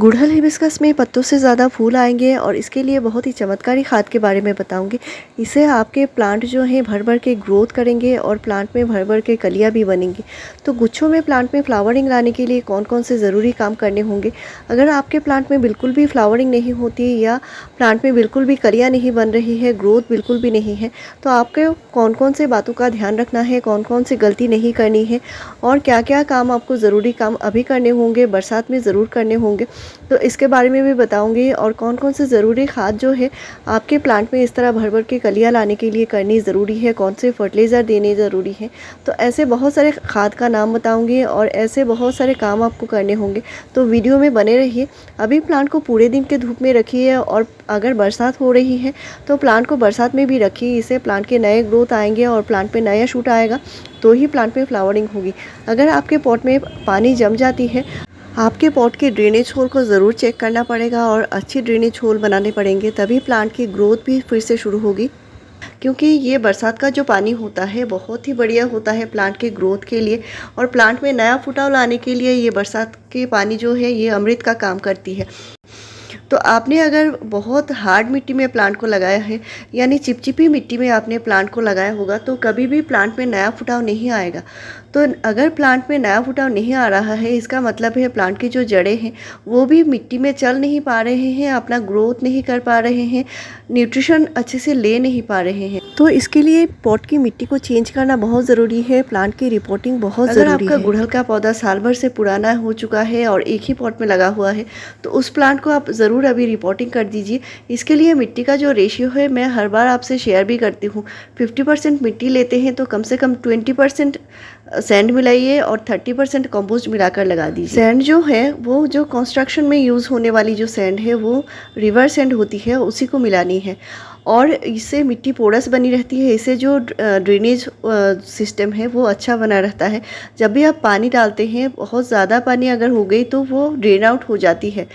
गुड़हल हिबिस्कस में पत्तों से ज़्यादा फूल आएंगे और इसके लिए बहुत ही चमत्कारी खाद के बारे में बताऊंगी। इससे आपके प्लांट जो हैं भर भर के ग्रोथ करेंगे और प्लांट में भर भर के कलियां भी बनेंगी। तो गुच्छों में प्लांट में फ्लावरिंग लाने के लिए कौन कौन से ज़रूरी काम करने होंगे। अगर आपके प्लांट में बिल्कुल भी फ्लावरिंग नहीं होती या प्लांट में बिल्कुल भी कलियाँ नहीं बन रही है, ग्रोथ बिल्कुल भी नहीं है, तो आपको कौन कौन से बातों का ध्यान रखना है, कौन कौन सी गलती नहीं करनी है और क्या क्या काम आपको ज़रूरी काम अभी करने होंगे, बरसात में ज़रूर करने होंगे, तो इसके बारे में भी बताऊंगी। और कौन कौन से ज़रूरी खाद जो है आपके प्लांट में इस तरह भर भर के कलियाँ लाने के लिए करनी ज़रूरी है, कौन से फर्टिलाइज़र देने ज़रूरी हैं। तो ऐसे बहुत सारे खाद का नाम बताऊंगी और ऐसे बहुत सारे काम आपको करने होंगे, तो वीडियो में बने रहिए। अभी प्लांट को पूरे दिन के धूप में रखिए और अगर बरसात हो रही है तो प्लांट को बरसात में भी रखिए। इससे प्लांट के नए ग्रोथ आएंगे और प्लांट पे नया शूट आएगा, तो ही प्लांट में फ्लावरिंग होगी। अगर आपके पॉट में पानी जम जाती है, आपके पॉट के ड्रेनेज होल को ज़रूर चेक करना पड़ेगा और अच्छी ड्रेनेज होल बनाने पड़ेंगे, तभी प्लांट की ग्रोथ भी फिर से शुरू होगी। क्योंकि ये बरसात का जो पानी होता है बहुत ही बढ़िया होता है प्लांट के ग्रोथ के लिए, और प्लांट में नया फुटाव लाने के लिए ये बरसात के पानी जो है ये अमृत का काम करती है। तो आपने अगर बहुत हार्ड मिट्टी में प्लांट को लगाया है, यानी चिपचिपी मिट्टी में आपने प्लांट को लगाया होगा, तो कभी भी प्लांट में नया फुटाव नहीं आएगा। तो अगर प्लांट में नया फुटाव नहीं आ रहा है, इसका मतलब है प्लांट की जो जड़ें हैं वो भी मिट्टी में चल नहीं पा रहे हैं, अपना ग्रोथ नहीं कर पा रहे हैं, न्यूट्रिशन अच्छे से ले नहीं पा रहे हैं। तो इसके लिए पॉट की मिट्टी को चेंज करना बहुत ज़रूरी है, प्लांट की रिपोर्टिंग बहुत ज़रूरी है। अगर आपका गुड़हल का पौधा साल भर से पुराना हो चुका है और एक ही पॉट में लगा हुआ है, तो उस प्लांट को आप ज़रूर अभी रिपोर्टिंग कर दीजिए। इसके लिए मिट्टी का जो रेशियो है मैं हर बार आपसे शेयर भी करती हूँ। 50% मिट्टी लेते हैं तो कम से कम 20% सैंड मिलाइए और 30% कंपोस्ट मिलाकर लगा दीजिए। सैंड जो है वो जो कंस्ट्रक्शन में यूज़ होने वाली जो सैंड है वो रिवर सैंड होती है, उसी को मिलानी है। और इससे मिट्टी पोरस बनी रहती है, इससे जो ड्रेनेज सिस्टम है वो अच्छा बना रहता है। जब भी आप पानी डालते हैं, बहुत ज़्यादा पानी अगर हो गई तो वो ड्रेन आउट हो जाती है।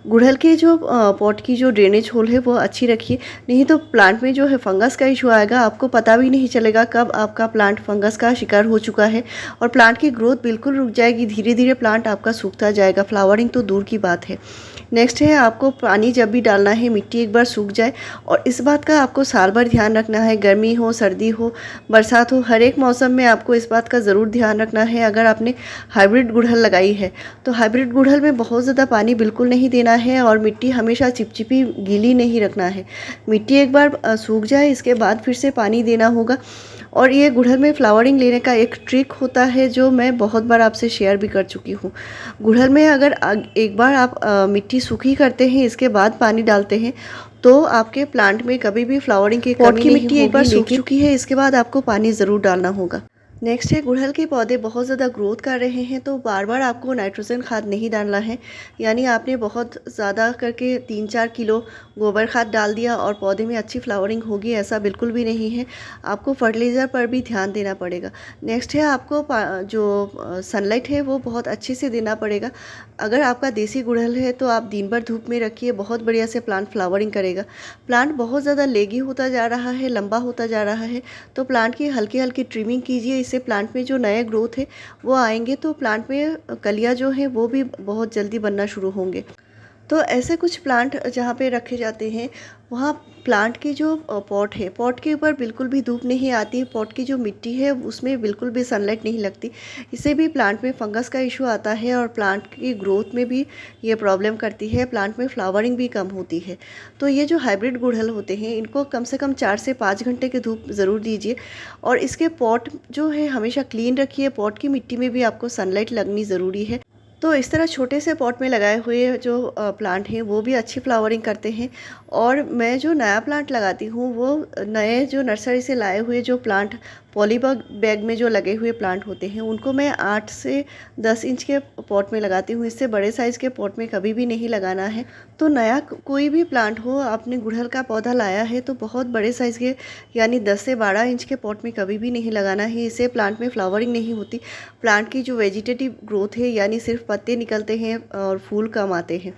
गुड़हल के जो पॉट की जो ड्रेनेज होल है वो अच्छी रखिए, नहीं तो प्लांट में जो है फंगस का इशू आएगा, आपको पता भी नहीं चलेगा कब आपका प्लांट फंगस का शिकार हो चुका है और प्लांट की ग्रोथ बिल्कुल रुक जाएगी। धीरे धीरे प्लांट आपका सूखता जाएगा, फ्लावरिंग तो दूर की बात है। नेक्स्ट है, आपको पानी जब भी डालना है मिट्टी एक बार सूख जाए, और इस बात का आपको साल भर ध्यान रखना है। गर्मी हो, सर्दी हो, बरसात हो, हर एक मौसम में आपको इस बात का ज़रूर ध्यान रखना है। अगर आपने हाइब्रिड गुड़हल लगाई है तो हाइब्रिड गुड़हल में बहुत ज़्यादा पानी बिल्कुल नहीं देना है और मिट्टी हमेशा चिपचिपी गीली नहीं रखना है। मिट्टी एक बार सूख जाए इसके बाद फिर से पानी देना होगा। और ये गुड़हल में फ्लावरिंग लेने का एक ट्रिक होता है जो मैं बहुत बार आपसे शेयर भी कर चुकी हूँ। गुड़हल में अगर एक बार आप मिट्टी सूखी करते हैं, इसके बाद पानी डालते हैं, तो आपके प्लांट में कभी भी फ्लावरिंग की कमी नहीं होगी। मिट्टी एक बार सूख चुकी है, इसके बाद आपको पानी ज़रूर डालना होगा। नेक्स्ट है, गुड़हल के पौधे बहुत ज़्यादा ग्रोथ कर रहे हैं तो बार बार आपको नाइट्रोजन खाद नहीं डालना है। यानी आपने बहुत ज़्यादा करके 3-4 किलो गोबर खाद डाल दिया और पौधे में अच्छी फ्लावरिंग होगी, ऐसा बिल्कुल भी नहीं है। आपको फर्टिलाइज़र पर भी ध्यान देना पड़ेगा। नेक्स्ट है, आपको जो सनलाइट है वो बहुत अच्छे से देना पड़ेगा। अगर आपका देसी गुड़हल है तो आप दिन भर धूप में रखिए, बहुत बढ़िया से प्लांट फ्लावरिंग करेगा। प्लांट बहुत ज़्यादा लेगी होता जा रहा है, लंबा होता जा रहा है, तो प्लांट की हल्की हल्की ट्रिमिंग कीजिए। इससे प्लांट में जो नए ग्रोथ है वो आएंगे, तो प्लांट में कलियां जो हैं वो भी बहुत जल्दी बनना शुरू होंगे। तो ऐसे कुछ प्लांट जहाँ पे रखे जाते हैं वहाँ प्लांट की जो पॉट है, पॉट के ऊपर बिल्कुल भी धूप नहीं आती, पॉट की जो मिट्टी है उसमें बिल्कुल भी सनलाइट नहीं लगती। इससे भी प्लांट में फंगस का इशू आता है और प्लांट की ग्रोथ में भी ये प्रॉब्लम करती है, प्लांट में फ्लावरिंग भी कम होती है। तो ये जो हाइब्रिड गुड़हल होते हैं इनको कम से कम 4 से 5 घंटे की धूप ज़रूर दीजिए। और इसके पॉट जो है हमेशा क्लीन रखिए, पॉट की मिट्टी में भी आपको सनलाइट लगनी ज़रूरी है। तो इस तरह छोटे से पॉट में लगाए हुए जो प्लांट हैं वो भी अच्छी फ्लावरिंग करते हैं। और मैं जो नया प्लांट लगाती हूँ वो नए जो नर्सरी से लाए हुए जो प्लांट पॉलीबैग बैग में जो लगे हुए प्लांट होते हैं उनको मैं 8 से 10 इंच के पॉट में लगाती हूँ। इससे बड़े साइज़ के पॉट में कभी भी नहीं लगाना है। तो नया कोई भी प्लांट हो, आपने गुड़हल का पौधा लाया है तो बहुत बड़े साइज़ के यानी 10 से 12 इंच के पॉट में कभी भी नहीं लगाना है। इससे प्लांट में फ्लावरिंग नहीं होती, प्लांट की जो वेजिटेटिव ग्रोथ है यानी सिर्फ पत्ते निकलते हैं और फूल कम आते हैं।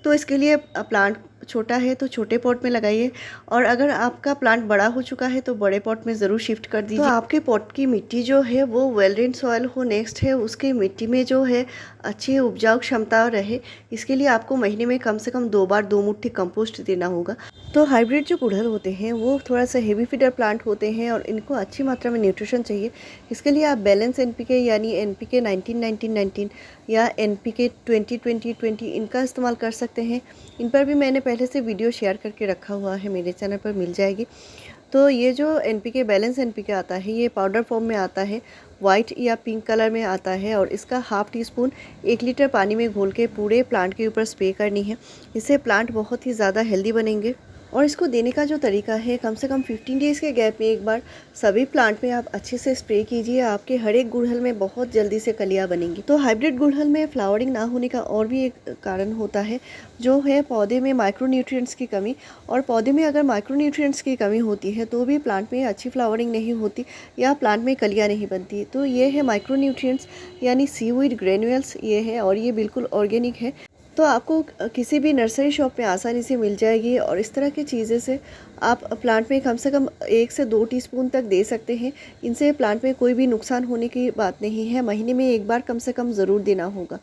तो इसके लिए प्लांट छोटा है तो छोटे पॉट में लगाइए, और अगर आपका प्लांट बड़ा हो चुका है तो बड़े पॉट में ज़रूर शिफ्ट कर दीजिए। तो आपके पॉट की मिट्टी जो है वो वेल ड्रेन सॉइल हो। नेक्स्ट है उसकी मिट्टी में जो है अच्छी उपजाऊ क्षमता रहे, इसके लिए आपको महीने में कम से कम 2 बार 2 मुट्ठी कंपोस्ट देना होगा। तो हाइब्रिड जो गुड़हल होते हैं वो थोड़ा सा हेवी फीडर प्लांट होते हैं और इनको अच्छी मात्रा में न्यूट्रिशन चाहिए। इसके लिए आप बैलेंस एनपीके यानी एनपीके 19-19-19 या एनपीके 20-20-20 इनका इस्तेमाल कर सकते हैं। इन पर भी मैंने पहले से वीडियो शेयर करके रखा हुआ है, मेरे चैनल पर मिल जाएगी। तो ये जो एनपीके बैलेंस एनपीके आता है ये पाउडर फॉर्म में आता है, वाइट या पिंक कलर में आता है, और इसका हाफ़ टी स्पून 1 लीटर पानी में घोल के पूरे प्लांट के ऊपर स्प्रे करनी है। इससे प्लांट बहुत ही ज़्यादा हेल्दी बनेंगे। और इसको देने का जो तरीका है, कम से कम 15 डेज़ के गैप में एक बार सभी प्लांट में आप अच्छे से स्प्रे कीजिए। आपके हर एक गुड़हल में बहुत जल्दी से कलियां बनेंगी। तो हाइब्रिड गुड़हल में फ्लावरिंग ना होने का और भी एक कारण होता है, जो है पौधे में माइक्रोन्यूट्रिएंट्स की कमी। और पौधे में अगर माइक्रोन्यूट्रिएंट्स की कमी होती है तो भी प्लांट में अच्छी फ्लावरिंग नहीं होती या प्लांट में कलियाँ नहीं बनती। तो ये है माइक्रोन्यूट्रिएंट्स यानी सीवीड ग्रेन्यूल्स, ये है और ये बिल्कुल ऑर्गेनिक है। तो आपको किसी भी नर्सरी शॉप में आसानी से मिल जाएगी, और इस तरह की चीज़ें से आप प्लांट में कम से कम 1 से 2 टीस्पून तक दे सकते हैं। इनसे प्लांट में कोई भी नुकसान होने की बात नहीं है। महीने में एक बार कम से कम ज़रूर देना होगा।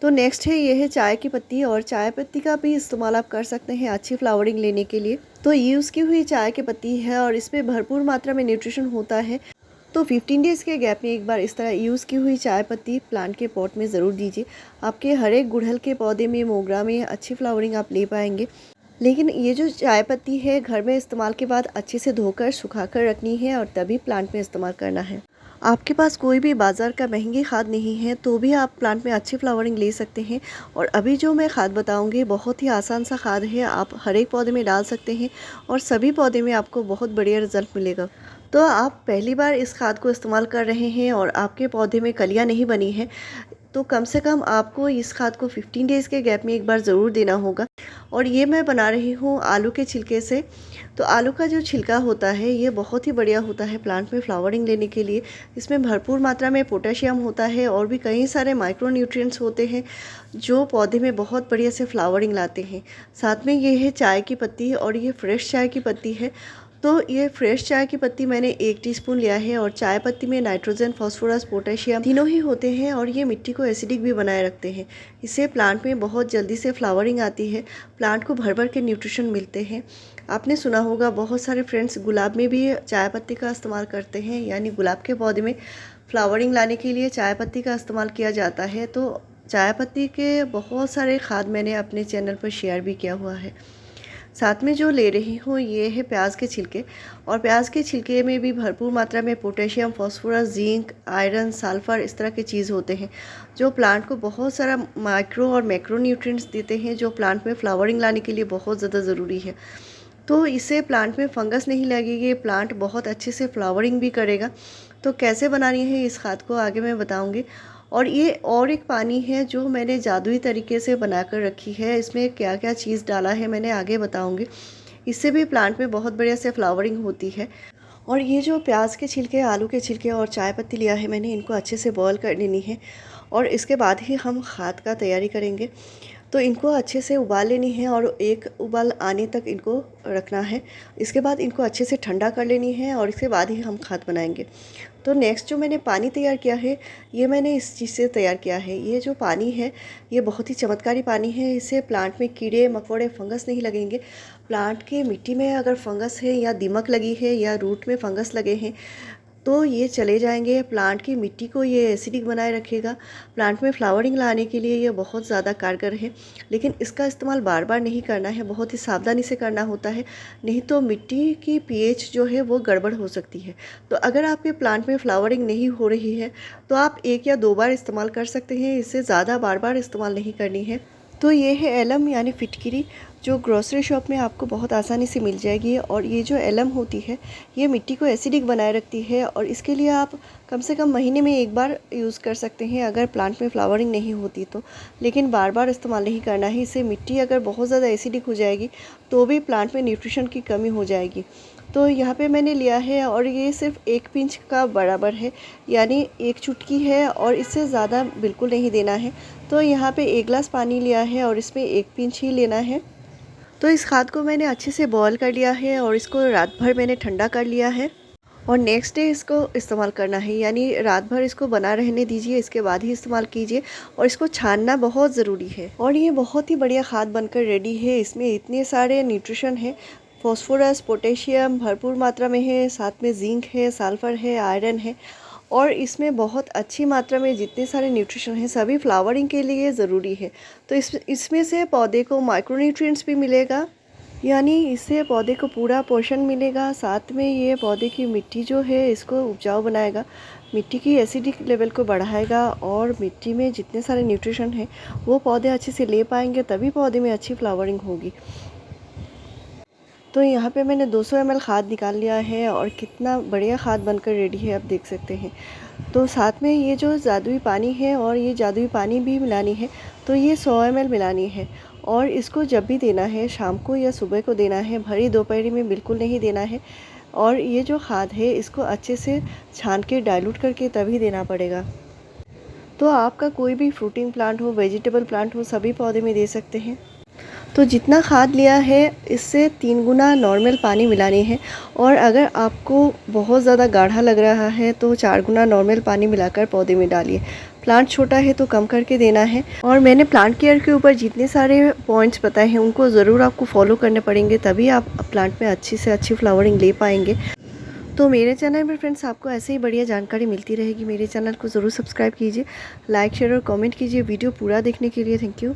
तो नेक्स्ट है ये है चाय की पत्ती, और चाय पत्ती का भी इस्तेमाल आप कर सकते हैं अच्छी फ्लावरिंग लेने के लिए। तो यूज़ की हुई चाय की पत्ती है और इसमें भरपूर मात्रा में न्यूट्रिशन होता है। तो 15 डेज़ के गैप में एक बार इस तरह यूज़ की हुई चाय पत्ती प्लांट के पॉट में ज़रूर दीजिए। आपके हर एक गुड़हल के पौधे में, मोगरा में अच्छी फ्लावरिंग आप ले पाएंगे। लेकिन ये जो चाय पत्ती है घर में इस्तेमाल के बाद अच्छे से धोकर सुखा कर रखनी है और तभी प्लांट में इस्तेमाल करना है। आपके पास कोई भी बाज़ार का महंगी खाद नहीं है तो भी आप प्लांट में अच्छी फ्लावरिंग ले सकते हैं। और अभी जो मैं खाद बताऊंगी बहुत ही आसान सा खाद है, आप हर एक पौधे में डाल सकते हैं और सभी पौधे में आपको बहुत बढ़िया रिजल्ट मिलेगा। तो आप पहली बार इस खाद को इस्तेमाल कर रहे हैं और आपके पौधे में कलियां नहीं बनी है, तो कम से कम आपको इस खाद को 15 डेज़ के गैप में एक बार ज़रूर देना होगा। और ये मैं बना रही हूँ आलू के छिलके से। तो आलू का जो छिलका होता है ये बहुत ही बढ़िया होता है प्लांट में फ्लावरिंग लेने के लिए। इसमें भरपूर मात्रा में पोटेशियम होता है और भी कई सारे माइक्रो न्यूट्रिएंट्स होते हैं जो पौधे में बहुत बढ़िया से फ्लावरिंग लाते हैं। साथ में ये है चाय की पत्ती, और ये फ्रेश चाय की पत्ती है। तो ये फ्रेश चाय की पत्ती मैंने 1 टीस्पून लिया है, और चाय पत्ती में नाइट्रोजन, फास्फोरस, पोटेशियम तीनों ही होते हैं और ये मिट्टी को एसिडिक भी बनाए रखते हैं। इससे प्लांट में बहुत जल्दी से फ्लावरिंग आती है, प्लांट को भर भर के न्यूट्रिशन मिलते हैं। आपने सुना होगा बहुत सारे फ्रेंड्स गुलाब में भी चाय पत्ती का इस्तेमाल करते हैं, यानी गुलाब के पौधे में फ्लावरिंग लाने के लिए चाय पत्ती का इस्तेमाल किया जाता है। तो चाय पत्ती के बहुत सारे खाद मैंने अपने चैनल पर शेयर भी किया हुआ है। साथ में जो ले रही हूँ ये है प्याज के छिलके, और प्याज के छिलके में भी भरपूर मात्रा में potassium, phosphorus, zinc, iron, sulphur इस तरह के चीज़ होते हैं जो प्लांट को बहुत सारा माइक्रो और मैक्रो न्यूट्रिएंट्स देते हैं, जो प्लांट में फ्लावरिंग लाने के लिए बहुत ज़्यादा ज़रूरी है। तो इससे प्लांट में फंगस नहीं लगेगी, प्लांट बहुत अच्छे से फ्लावरिंग भी करेगा। तो कैसे बनानी है इस खाद को आगे मैं बताऊँगी। और ये और एक पानी है जो मैंने जादुई तरीके से बनाकर रखी है, इसमें क्या क्या चीज़ डाला है मैंने आगे बताऊंगी। इससे भी प्लांट में बहुत बढ़िया से फ्लावरिंग होती है। और ये जो प्याज के छिलके, आलू के छिलके और चाय पत्ती लिया है मैंने, इनको अच्छे से बॉईल कर लेनी है और इसके बाद ही हम खाद का तैयारी करेंगे। तो इनको अच्छे से उबाल लेनी है और एक उबाल आने तक इनको रखना है। इसके बाद इनको अच्छे से ठंडा कर लेनी है और इसके बाद ही हम खाद बनाएंगे। तो नेक्स्ट जो मैंने पानी तैयार किया है ये मैंने इस चीज़ से तैयार किया है। ये जो पानी है ये बहुत ही चमत्कारी पानी है, इससे प्लांट में कीड़े मकोड़े फंगस नहीं लगेंगे। प्लांट के मिट्टी में अगर फंगस है या दीमक लगी है या रूट में फंगस लगे हैं तो ये चले जाएंगे। प्लांट की मिट्टी को ये एसिडिक बनाए रखेगा। प्लांट में फ्लावरिंग लाने के लिए ये बहुत ज़्यादा कारगर है, लेकिन इसका इस्तेमाल बार बार नहीं करना है, बहुत ही सावधानी से करना होता है, नहीं तो मिट्टी की पीएच जो है वो गड़बड़ हो सकती है। तो अगर आपके प्लांट में फ्लावरिंग नहीं हो रही है तो आप 1 या 2 बार इस्तेमाल कर सकते हैं, इससे ज़्यादा बार बार इस्तेमाल नहीं करनी है। तो ये है एलम यानी फिटकिरी, जो ग्रोसरी शॉप में आपको बहुत आसानी से मिल जाएगी। और ये जो एलम होती है ये मिट्टी को एसिडिक बनाए रखती है और इसके लिए आप कम से कम महीने में एक बार यूज़ कर सकते हैं अगर प्लांट में फ्लावरिंग नहीं होती तो, लेकिन बार बार इस्तेमाल नहीं करना है। इससे मिट्टी अगर बहुत ज़्यादा एसिडिक हो जाएगी तो भी प्लांट में न्यूट्रिशन की कमी हो जाएगी। तो यहाँ पे मैंने लिया है और ये सिर्फ 1 पिंच का बराबर है, यानी 1 चुटकी है और इससे ज़्यादा बिल्कुल नहीं देना है। तो यहाँ पे 1 गिलास पानी लिया है और इसमें 1 पिंच ही लेना है। तो इस खाद को मैंने अच्छे से बॉयल कर लिया है और इसको रात भर मैंने ठंडा कर लिया है और नेक्स्ट डे इसको इस्तेमाल करना है, यानी रात भर इसको बना रहने दीजिए, इसके बाद ही इस्तेमाल कीजिए और इसको छानना बहुत ज़रूरी है। और ये बहुत ही बढ़िया खाद बनकर रेडी है। इसमें इतने सारे न्यूट्रिशन है, फॉस्फोरस, पोटेशियम भरपूर मात्रा में है, साथ में जिंक है, सल्फर है, आयरन है और इसमें बहुत अच्छी मात्रा में जितने सारे न्यूट्रिशन हैं सभी फ्लावरिंग के लिए ज़रूरी है। तो इसमें से पौधे को माइक्रोन्यूट्रिएंट्स भी मिलेगा, यानी इससे पौधे को पूरा पोषण मिलेगा। साथ में ये पौधे की मिट्टी जो है इसको उपजाऊ बनाएगा, मिट्टी की एसिडिक लेवल को बढ़ाएगा और मिट्टी में जितने सारे न्यूट्रिशन हैं वो पौधे अच्छे से ले पाएंगे, तभी पौधे में अच्छी फ्लावरिंग होगी। तो यहाँ पे मैंने 200 ml खाद निकाल लिया है और कितना बढ़िया खाद बनकर रेडी है आप देख सकते हैं। तो साथ में ये जो जादुई पानी है और ये जादुई पानी भी मिलानी है, तो ये 100 ml मिलानी है और इसको जब भी देना है, शाम को या सुबह को देना है, भरी दोपहरी में बिल्कुल नहीं देना है। और ये जो खाद है इसको अच्छे से छान के डाइल्यूट करके तभी देना पड़ेगा। तो आपका कोई भी फ्रूटिंग प्लांट हो, वेजिटेबल प्लांट हो, सभी पौधे में दे सकते हैं। तो जितना खाद लिया है इससे 3 गुना नॉर्मल पानी मिलानी है और अगर आपको बहुत ज़्यादा गाढ़ा लग रहा है तो 4 गुना नॉर्मल पानी मिलाकर पौधे में डालिए। प्लांट छोटा है तो कम करके देना है। और मैंने प्लांट केयर के ऊपर जितने सारे पॉइंट्स बताए हैं उनको ज़रूर आपको फॉलो करने पड़ेंगे, तभी आप प्लांट में अच्छी से अच्छी फ्लावरिंग ले पाएंगे। तो मेरे चैनल में फ्रेंड्स आपको ऐसे ही बढ़िया जानकारी मिलती रहेगी। मेरे चैनल को ज़रूर सब्सक्राइब कीजिए, लाइक शेयर और कमेंट कीजिए। वीडियो पूरा देखने के लिए थैंक यू।